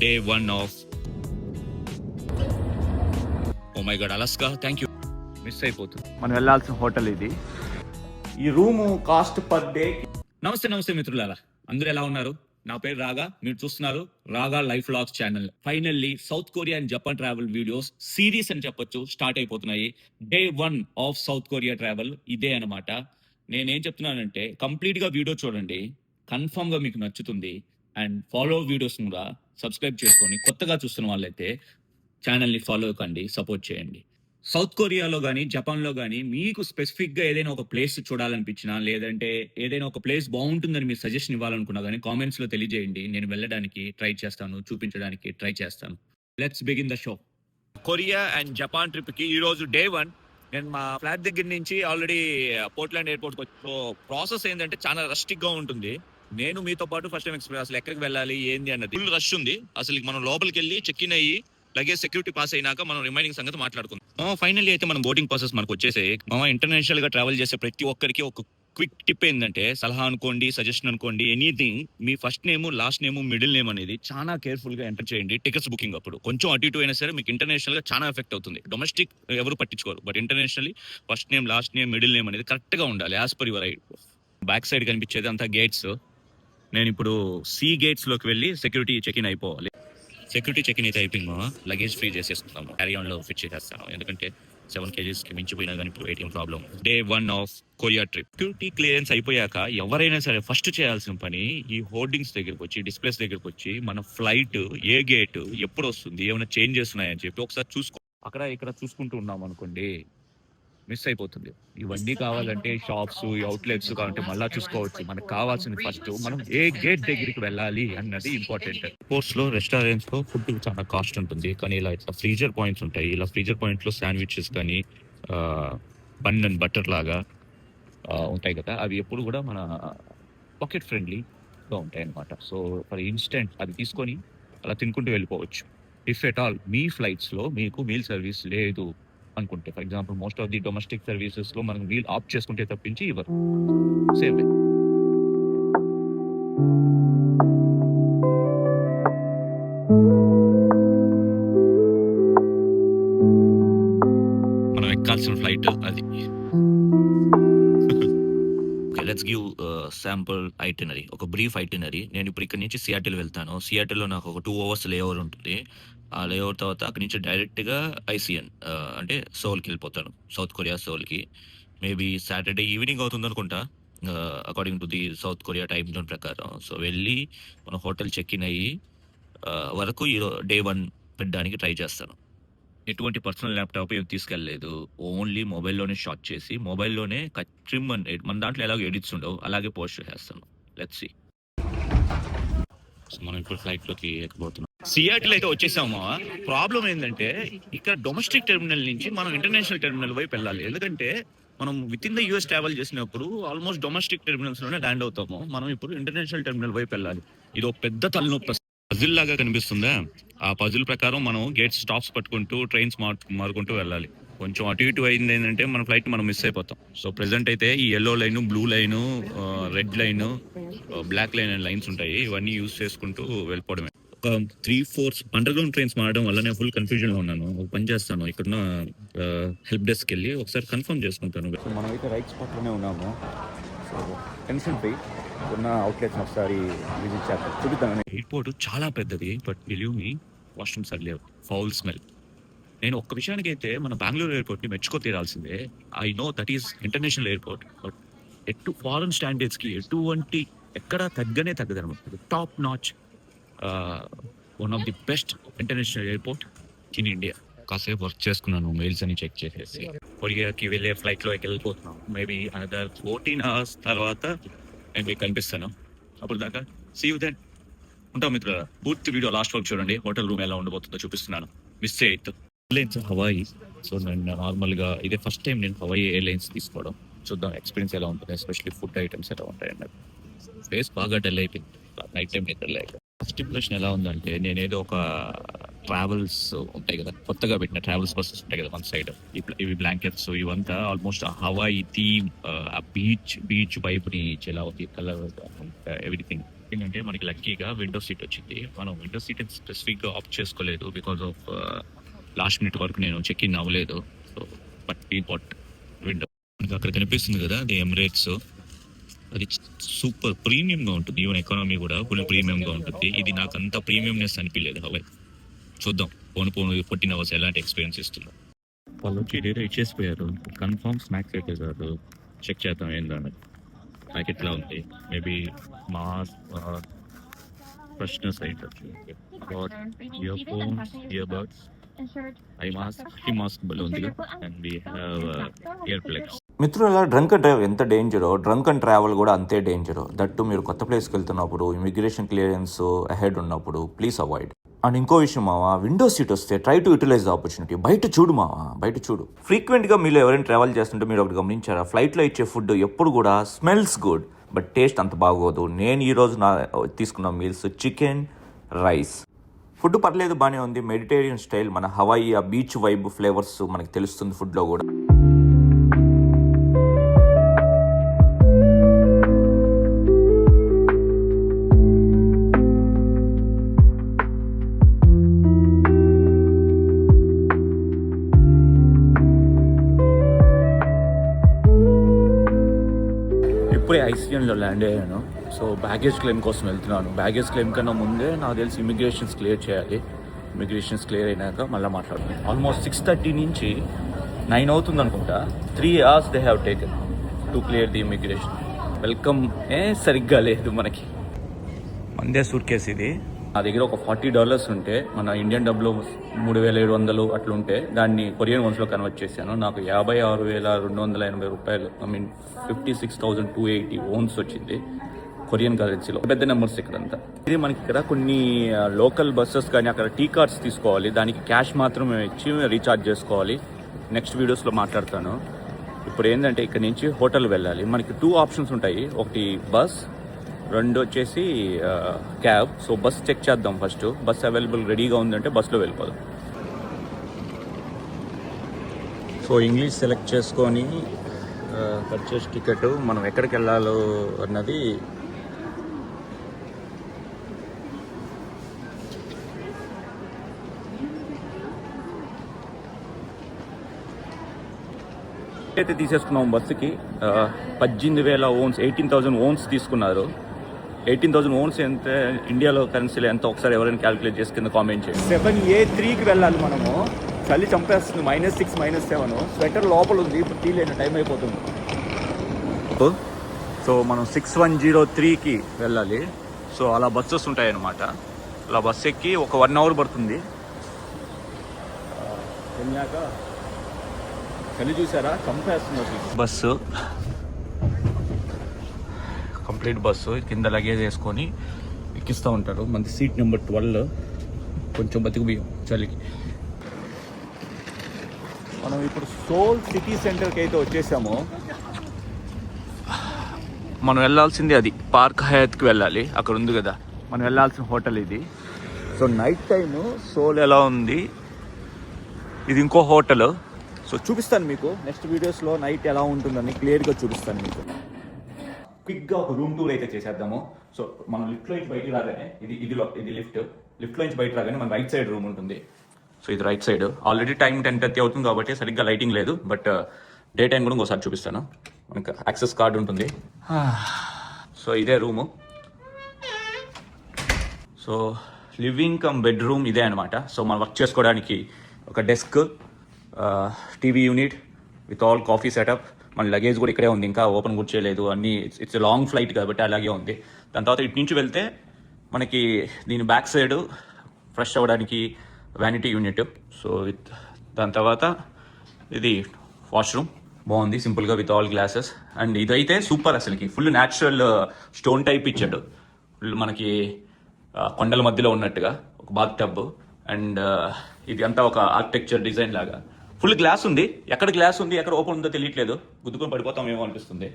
day one of oh my god Alaska. Thank you. Miss అయిపోతుంది. మనం వెళ్ళాల్సిన hotel ఇది. ఈ రూము కాస్ట్ పర్ డే. నమస్తే మిత్రులారా, అందరూ ఎలా ఉన్నారు? నా పేరు రాగా, మీరు చూస్తున్నారు రాగా life vlogs channel. Finally south Korea and Japan travel videos series అని చెప్పొచ్చు స్టార్ట్ అయిపోతున్నాయి. Day 1 of south Korea travel ఇదే అనమాట. నేనేం చెప్తున్నానంటే కంప్లీట్ గా వీడియో చూడండి, కన్ఫర్మ్ గా మీకు నచ్చుతుంది. అండ్ ఫాలో వీడియోస్ కూడా సబ్స్క్రైబ్ చేసుకొని కొత్తగా చూస్తున్న వాళ్ళైతే ఛానల్ని ఫాలో కండి, సపోర్ట్ చేయండి. సౌత్ కొరియాలో కానీ జపాన్లో కానీ మీకు స్పెసిఫిక్గా ఏదైనా ఒక ప్లేస్ చూడాలనిపించినా, లేదంటే ఏదైనా ఒక ప్లేస్ బాగుంటుందని మీరు సజెషన్ ఇవ్వాలనుకున్నా కానీ కామెంట్స్లో తెలియజేయండి. నేను వెళ్ళడానికి ట్రై చేస్తాను, చూపించడానికి ట్రై చేస్తాను. Let's begin the show. Korea and Japan ట్రిప్కి ఈరోజు డే 1. నేను మా ఫ్లాట్ దగ్గర నుంచి ఆల్రెడీ పోర్ట్లాండ్ ఎయిర్పోర్ట్కి వచ్చి, సో ప్రాసెస్ ఏంటంటే చాలా రష్టిక్గా ఉంటుంది. నేను మీతో పాటు ఫస్ట్ టైం ఎక్స్పీరియన్స్, అసలు ఎక్కడికి వెళ్ళాలి ఏంది అన్నది. ఫుల్ రష్ ఉంది. అసలు మనం లోపలికి వెళ్ళి చెక్ ఇన్ అయ్యి లగేజ్ సెక్యూరిటీ పాస్ అయినాక మనం రిమైనింగ్ సంగతి మాట్లాడుకుందాం. ఫైనల్లీ అయితే మనం బోర్డింగ్ ప్రాసెస్ మనకు వచ్చేసి, ఇంటర్నేషనల్ గా ట్రావెల్ చేసే ప్రతి ఒక్కరికి ఒక క్విక్ టిప్ ఏంటంటే, సలహా అనుకోండి, సజెషన్ అనుకోండి, ఎనీథింగ్, మీ first name, last name, middle name అనేది చాలా కేర్ఫుల్ గా ఎంటర్ చేయండి టికెట్స్ బుకింగ్ అప్పుడు. కొంచెం అటు ఇటు అయినా సరే మీకు ఇంటర్నేషనల్ గా చాలా ఎఫెక్ట్ అవుతుంది. డొమెస్టిక్ ఎవరు పట్టించుకోరు, but internationally first name, last name, middle name అనేది కరెక్ట్ గా ఉండాలి as per your right. Back side కనిపించేది అంతా గేట్స్. నేను ఇప్పుడు సి గేట్స్ లోకి వెళ్ళి సెక్యూరిటీ చెక్ ఇన్ అయిపోవాలి. సెక్యూరిటీ చెక్ ఇన్ అయితే అయిపోయిందో లగేజ్ ఫ్రీ చేసేసుకుంటాము, క్యారీ ఆన్ లో ఫిట్ చేసేస్తాను. ఎందుకంటే 7 kgs కి మించిపోయినా కానీ ఇప్పుడు ATM problem. Day 1 of Korea trip. Security clearance అయిపోయాక ఎవరైనా సరే ఫస్ట్ చేయాల్సిన పని ఈ హోర్డింగ్స్ దగ్గరకు వచ్చి, డిస్ప్లేస్ దగ్గరకు వచ్చి, మన ఫ్లైట్ ఏ గేట్ ఎప్పుడు వస్తుంది, ఏమైనా చేంజెస్ ఉన్నాయని చెప్పి ఒకసారి చూసుకో. అక్కడ ఇక్కడ చూసుకుంటూ ఉన్నాం అనుకోండి, మిస్ అయిపోతుంది. ఇవన్నీ కావాలంటే షాప్స్, అవుట్లెట్స్ కావాలంటే మళ్ళా చూసుకోవచ్చు. మనకు కావాల్సింది ఫస్ట్ మనం ఏ గేట్ దగ్గరికి వెళ్ళాలి అన్నది ఇంపార్టెంట్. కోర్స్ లో రెస్టారెంట్స్ లో ఫుడ్ చాలా కాస్ట్ ఉంటుంది, కానీ ఇలా ఇట్లా ఫ్రీజర్ పాయింట్స్ ఉంటాయి. ఇలా ఫ్రీజర్ పాయింట్ లో శాండ్విచెస్ కానీ బన్ అండ్ బటర్ లాగా ఉంటాయి కదా, అవి ఎప్పుడు కూడా మన పాకెట్ ఫ్రెండ్లీగా ఉంటాయి అన్నమాట. సో ఫర్ ఇన్స్టెంట్ అది తీసుకొని అలా తినుకుంటూ వెళ్ళిపోవచ్చు. If at all me flights లో మీకు మీల్ సర్వీస్ లేదు అనుకుంటే, for example most of the domestic services లో మనం వీల్ ఆఫ్ చేసుకుంటే తప్పించి ఇవ్వరు. సేమ్ వే మనం ఎక్కాల్సిన ఫ్లైట్ అది. లెట్స్ గివ్ శాంపుల్ ఐటినరీ, ఒక బ్రీఫ్ ఐటినరీ. నేను ఇప్పుడు ఇక్కడ నుంచి సియాటిల్ వెళ్తాను. సియాటిల్లో నాకు ఒక 2 hours లేఓవర్ ఉంటుంది. ఆ లేఓవర్ తర్వాత అక్కడి నుంచి డైరెక్ట్గా ఐసిఎన్ అంటే సోల్కి వెళ్ళిపోతాను, సౌత్ కొరియా సోల్కి. మేబీ సాటర్డే ఈవినింగ్ అవుతుంది అనుకుంటా, according to the South Korea time zone ప్రకారం. సో వెళ్ళి మన హోటల్ చెక్ ఇన్ అయ్యి వరకు డే 1 పెట్టడానికి ట్రై చేస్తాను. ఎటువంటి పర్సనల్ ల్యాప్టాప్ ఏం తీసుకెళ్ళలేదు, ఓన్లీ మొబైల్లోనే షాట్ చేసి మొబైల్లోనే ట్రిమ్ అండ్ మన దాంట్లో ఎలాగో ఎడిట్స్ ఉండవు, అలాగే పోస్ట్ చేసేస్తాను. Let's see. మనం ఇప్పుడు ఫ్లైట్లోకి ఎక్కబోతున్నాం. సియాటిల్ అయితే వచ్చేసాము. ప్రాబ్లం ఏంటంటే ఇక్కడ డొమెస్టిక్ టెర్మినల్ నుంచి మనం ఇంటర్నేషనల్ టెర్మినల్ వైపు వెళ్ళాలి. ఎందుకంటే మనం with in the US travel చేసినప్పుడు ఆల్మోస్ట్ డొమెస్టిక్ టెర్మినల్స్ లోనే ల్యాండ్ అవుతాము. మనం ఇప్పుడు ఇంటర్నేషనల్ టెర్మినల్ వైపు వెళ్ళాలి. ఇది ఒక పెద్ద తలనొప్పి. పజిల్ లాగా కనిపిస్తుందా? ఆ పజిల్ ప్రకారం మనం గేట్ స్టాప్స్ పట్టుకుంటూ ట్రైన్స్ మారుకుంటూ వెళ్ళాలి. కొంచెం అటు ఇటు అయింది ఏంటంటే మన ఫ్లైట్ మనం మిస్ అయిపోతాం. సో ప్రెసెంట్ అయితే ఈ yellow line, blue line, red line, black line and lines ఉంటాయి. ఇవన్నీ యూజ్ చేసుకుంటూ వెళ్ళిపోవడమే. ఒక 3-4 అండర్ గ్రౌండ్ ట్రైన్స్ మారడం వల్ల నేను ఫుల్ కన్ఫ్యూజన్ లో ఉన్నాను. ఒక పని చేస్తాను, ఇక్కడున్న హెల్ప్ డెస్క్ వెళ్ళి ఒకసారి కన్ఫర్మ్ చేసుకుంటాను. మనం అయితే రైట్ స్పాట్ లోనే ఉన్నాము. సో టెన్షన్ ఫ్రీ, ఉన్న అవుట్లెట్స్ ఒకసారి విజిట్ చేస్తాను, చూపిస్తాను. ఎయిర్పోర్ట్ చాలా పెద్దది, బట్ బిలీవ్ మీ వాష్రూమ్స్ లేవు, ఫౌల్ స్మెల్. నేను ఒక్క విషయానికి అయితే మన బెంగళూరు ఎయిర్పోర్ట్ని మెచ్చుకో తీరాల్సిందే. I know that is international airport, but foreign స్టాండర్డ్స్కి ఎటువంటి ఎక్కడా తగ్గదనమాట. Top notch, one of the best international airport in India. కాసేపు వర్క్ చేసుకున్నాను, మెయిల్స్ అని చెక్ చేసేసి కొరియాకి వెళ్ళే ఫ్లైట్లో వెళ్ళిపోతున్నాం. మేబీ అనదర్ 14 hours తర్వాత నేను మీకు కనిపిస్తాను. అప్పుడు దాకా సీ యూ దెన్. ఉంటాం మిత్రులారా. పూర్తి వీడియో లాస్ట్ వరకు చూడండి. హోటల్ రూమ్ ఎలా ఉండబోతుందో చూపిస్తున్నాను, మిస్ చేయొద్దు. Airlines Hawaii. సో నేను నార్మల్గా ఇదే ఫస్ట్ టైం నేను హవాయి ఎయిర్లైన్స్ తీసుకోవడం. చూద్దాం ఎక్స్పీరియన్స్ ఎలా ఉంటుంది, ఎస్పెషల్లీ ఫుడ్ ఐటమ్స్ ఎలా ఉంటాయి అన్నది. ఫేస్ బాగా డల్ అయిపోయింది నైట్ టైం నిద్ర లేక. ఫస్ట్ ఇంప్రెషన్ ఎలా ఉందంటే, నేనేదో ఒక ట్రావెల్స్ ఉంటాయి కదా, కొత్తగా పెట్టిన ట్రావెల్స్ బస్సెస్ ఉంటాయి కదా మన సైడ్, ఇవి బ్లాంకెట్స్ ఇవంతా ఆల్మోస్ట్ హవాయి థీమ్, ఆ బీచ్ వైపుని ఎలా ఉంది, కలర్, ఎవ్రీథింగ్ ఏంటంటే మనకి లక్కీగా విండో సీట్ వచ్చింది. మనం విండో సీట్ స్పెసిఫిక్గా ఆప్ట్ చేసుకోలేదు బికాస్ ఆఫ్ లాస్ట్ మినిట్ వరకు నేను చెక్ ఇన్ అవ్వలేదు. So but we got window. మనకి అక్కడ కనిపిస్తుంది కదా అది ఎమిరేట్స్. అది సూపర్ ప్రీమియంగా ఉంటుంది. ఈవెన్ ఎకానమీ కూడా ఫుల్ ప్రీమియంగా ఉంటుంది. ఇది నాకు అంత ప్రీమియంనెస్ అనిపించలేదు. హవాయి చూద్దాం పోను 14 అవర్స్ ఎలాంటి ఎక్స్పీరియన్స్ ఇస్తుందో. వాళ్ళు వచ్చి డేటా ఇచ్చేసిపోయారు. కన్ఫర్మ్ స్నాక్స్ పెట్టేశారు. చెక్ చేద్దాం ఏంటని నాకు ఎట్లా ఉంది. మేబీ మాస్ ఫ్రెష్నెస్ అయింటచ్చు. Earphones, earbuds, eye mask ఉంది and we have earplugs. మిత్రుల డ్రంక్ అండ్ డ్రైవ్ ఎంత డేంజరో డ్రంక్ అండ్ ట్రావెల్ కూడా అంతే డేంజరో. దట్టు మీరు కొత్త ప్లేస్కి వెళ్తున్నప్పుడు ఇమిగ్రేషన్ క్లియరెన్స్ అహెడ్ ఉన్నప్పుడు ప్లీజ్ అవాయిడ్. అండ్ ఇంకో విషయం మావా, విండో సీట్ వస్తే try to utilise the opportunity. బయట చూడు మావా, బయట చూడు. ఫ్రీక్వెంట్గా మీరు ఎవరైనా ట్రావెల్ చేస్తుంటే మీరు ఒకటి గమనించారా, ఫ్లైట్లో ఇచ్చే ఫుడ్ ఎప్పుడు కూడా స్మెల్స్ గుడ్ బట్ టేస్ట్ అంత బాగోదు. నేను ఈరోజు తీసుకున్న మీల్స్ చికెన్ రైస్. ఫుడ్ పర్లేదు, బాగానే ఉంది. మెడిటేరియన్ స్టైల్, మన హవాయి ఆ బీచ్ వైబ్ ఫ్లేవర్స్ మనకు తెలుస్తుంది ఫుడ్లో కూడా. ఇప్పుడే ఐసిఎన్లో ల్యాండ్ అయ్యాను. సో బ్యాగేజ్ క్లెయిమ్ కోసం వెళ్తున్నాను. బ్యాగేజ్ క్లెయిమ్ కన్నా ముందే నాకు తెలిసి ఇమిగ్రేషన్స్ క్లియర్ చేయాలి. ఇమిగ్రేషన్స్ క్లియర్ అయినాక మళ్ళీ మాట్లాడుతున్నాను. ఆల్మోస్ట్ 6:30 నుంచి 9 అవుతుంది అనుకుంటా. 3 hours they have taken to clear the immigration. Welcome సరిగ్గా లేదు మనకి. మందే సూట్ కేసు ఇది. నా దగ్గర ఒక $40 ఉంటే, మన ఇండియన్ డబ్బులో 3,700 అట్లా ఉంటే దాన్ని కొరియన్ వన్స్లో కన్వర్ట్ చేశాను. నాకు 56,280 రూపాయలు, ఐ మీన్ 56,280 ఓన్స్ వచ్చింది కొరియన్ కరెన్సీలో. పెద్ద నెంబర్స్ ఇక్కడంతా. ఇది మనకి ఇక్కడ కొన్ని లోకల్ బస్సెస్ కానీ అక్కడ టీ కార్డ్స్ తీసుకోవాలి. దానికి క్యాష్ మాత్రమే ఇచ్చి రీఛార్జ్ చేసుకోవాలి. నెక్స్ట్ వీడియోస్లో మాట్లాడతాను. ఇప్పుడు ఏంటంటే ఇక్కడ నుంచి హోటల్ వెళ్ళాలి. మనకి 2 ఆప్షన్స్ ఉంటాయి. ఒకటి బస్, 2 వచ్చేసి క్యాబ్. సో బస్ చెక్ చేద్దాం ఫస్ట్. బస్ అవైలబుల్ రెడీగా ఉందంటే బస్లో వెళ్ళిపోదాం. సో ఇంగ్లీష్ సెలెక్ట్ చేసుకొని పర్చేస్ టికెట్ మనం ఎక్కడికి వెళ్ళాలో అన్నది అయితే తీసేసుకున్నాం. బస్సుకి 18,000 ఓన్స్, 18,000 ఓన్స్ తీసుకున్నారు. 18,000 ఓన్స్ ఎంత ఇండియాలో కరెన్సీలో ఎంత ఒకసారి ఎవరైనా క్యాలిక్యులేట్ చేసి కింద కామెంట్ చేయండి. 7A3కి వెళ్ళాలి మనము. చలి చంపేస్తుంది. -6, -7. స్వెటర్ లోపల ఉంది. ఇప్పుడు తీలేని టైం అయిపోతుంది. సో మనం 6103కి వెళ్ళాలి. సో అలా బస్సెస్ ఉంటాయన్నమాట. అలా బస్సు ఎక్కి ఒక 1 hour పడుతుంది. వెళ్ళాక చలి చూసారా, చంపేస్తుంది బస్సు. Complete bus. కింద లగేజ్ వేసుకొని ఎక్కిస్తూ ఉంటారు. మనది సీట్ నెంబర్ 12. కొంచెం బతికిపోయాం చలికి. మనం ఇప్పుడు సోల్ సిటీ సెంటర్కి అయితే వచ్చేసాము. మనం వెళ్ళాల్సింది అది పార్క్ హయాత్కి వెళ్ళాలి. అక్కడ ఉంది కదా మనం వెళ్ళాల్సిన హోటల్ ఇది. సో నైట్ టైము సోల్ ఎలా ఉంది, ఇది ఇంకో హోటల్. సో చూపిస్తాను మీకు నెక్స్ట్ వీడియోస్లో నైట్ ఎలా ఉంటుందని క్లియర్గా చూపిస్తాను మీకు. క్విక్గా ఒక రూమ్ టూర్ అయితే చేసేద్దాము. సో మనం లిఫ్ట్లో నుంచి బయటికి రాగానే ఇది లిఫ్ట్లో నుంచి బయట రాగానే మన రైట్ సైడ్ రూమ్ ఉంటుంది. సో ఇది రైట్ సైడ్. ఆల్రెడీ టైం 10:30 అవుతుంది కాబట్టి సరిగ్గా లైటింగ్ లేదు. బట్ డే టైం కూడా ఇంకోసారి చూపిస్తాను. మనకు యాక్సెస్ కార్డు ఉంటుంది. సో ఇదే room. So living come bedroom ఇదే అనమాట. సో మనం వర్క్ చేసుకోవడానికి ఒక desk, TV unit with all coffee setup. మన లగేజ్ కూడా ఇక్కడే ఉంది, ఇంకా ఓపెన్ కూడా చేయలేదు. అన్నీ ఇట్స్ లాంగ్ ఫ్లైట్ కాబట్టి అలాగే ఉంది. దాని తర్వాత ఇటు నుంచి వెళ్తే మనకి దీని బ్యాక్ సైడ్ ఫ్రెష్ అవ్వడానికి వ్యానిటీ యూనిట్. సో దాని తర్వాత ఇది వాష్రూమ్. బాగుంది, సింపుల్గా విత్ ఆల్ గ్లాసెస్. అండ్ ఇదైతే సూపర్, అసలుకి ఫుల్ న్యాచురల్ స్టోన్ టైప్ ఇచ్చాడు. ఫుల్ మనకి కొండల మధ్యలో ఉన్నట్టుగా ఒక బాత్ టబ్. అండ్ ఇది అంతా ఒక ఆర్కిటెక్చర్ డిజైన్ లాగా. ఫుల్ గ్లాస్ ఉంది. ఎక్కడ గ్లాస్ ఉంది ఎక్కడ ఓపెన్ ఉందో తెలియట్లేదు. గుద్దుకొని పడిపోతామేమో అనిపిస్తుంది.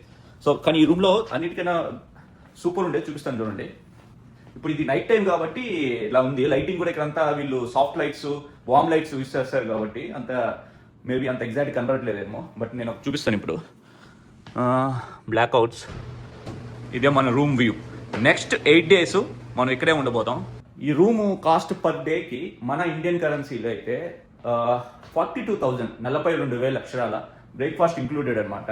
సో కానీ ఈ రూమ్లో అన్నిటికైనా సూపర్ ఉండే, చూపిస్తాను చూడండి. ఇప్పుడు ఇది నైట్ టైం కాబట్టి ఇలా ఉంది. లైటింగ్ కూడా ఇక్కడంతా వీళ్ళు soft lights, warm lights use చేస్తారు కాబట్టి అంత మేబీ అంత ఎగ్జాక్ట్ కనబడట్లేదేమో. బట్ నేను చూపిస్తాను ఇప్పుడు. Blackouts. ఇదే మన రూమ్ వ్యూ. నెక్స్ట్ 8 days మనం ఇక్కడే ఉండబోతాం. ఈ రూము కాస్ట్ పర్ డేకి మన ఇండియన్ కరెన్సీలో అయితే 42,000, 42,000 అక్షరాల, బ్రేక్ఫాస్ట్ ఇంక్లూడెడ్ అనమాట.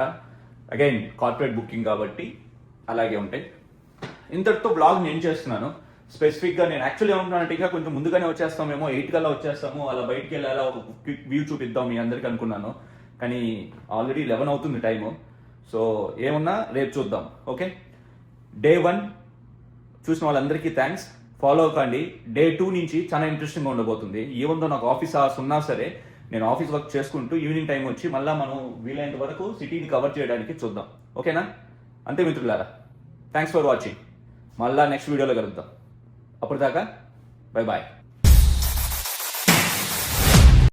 అగైన్ కార్పొరేట్ బుకింగ్ కాబట్టి అలాగే ఉంటాయి. ఇంతటితో బ్లాగ్ నేను చేస్తున్నాను. స్పెసిఫిక్గా నేను యాక్చువల్లీ ఏమంటున్నానంటే ఇంకా కొంచెం ముందుగానే వచ్చేస్తామేమో, 8 కల్లా వచ్చేస్తాము, అలా బయటికి వెళ్ళాలా ఒక క్విక్ వ్యూ చూపిద్దాం మీ అందరికీ అనుకున్నాను. కానీ ఆల్రెడీ 11 అవుతుంది టైము. సో ఏమున్నా రేపు చూద్దాం. ఓకే, డే 1 చూసిన వాళ్ళందరికీ థ్యాంక్స్. ఫాలో అవ్వకండి. డే 2 నుంచి చాలా ఇంట్రెస్టింగ్గా ఉండబోతుంది. ఈవెందో నాకు ఆఫీస్ అవర్స్ ఉన్నా సరే నేను ఆఫీస్ వర్క్ చేసుకుంటూ ఈవినింగ్ టైం వచ్చి మళ్ళీ మనం వీలైనంత వరకు సిటీని కవర్ చేయడానికి చూద్దాం. ఓకేనా? అంతే మిత్రులారా, థ్యాంక్స్ ఫర్ వాచింగ్. మళ్ళీ నెక్స్ట్ వీడియోలో కలుద్దాం. అప్పటిదాకా బై బాయ్.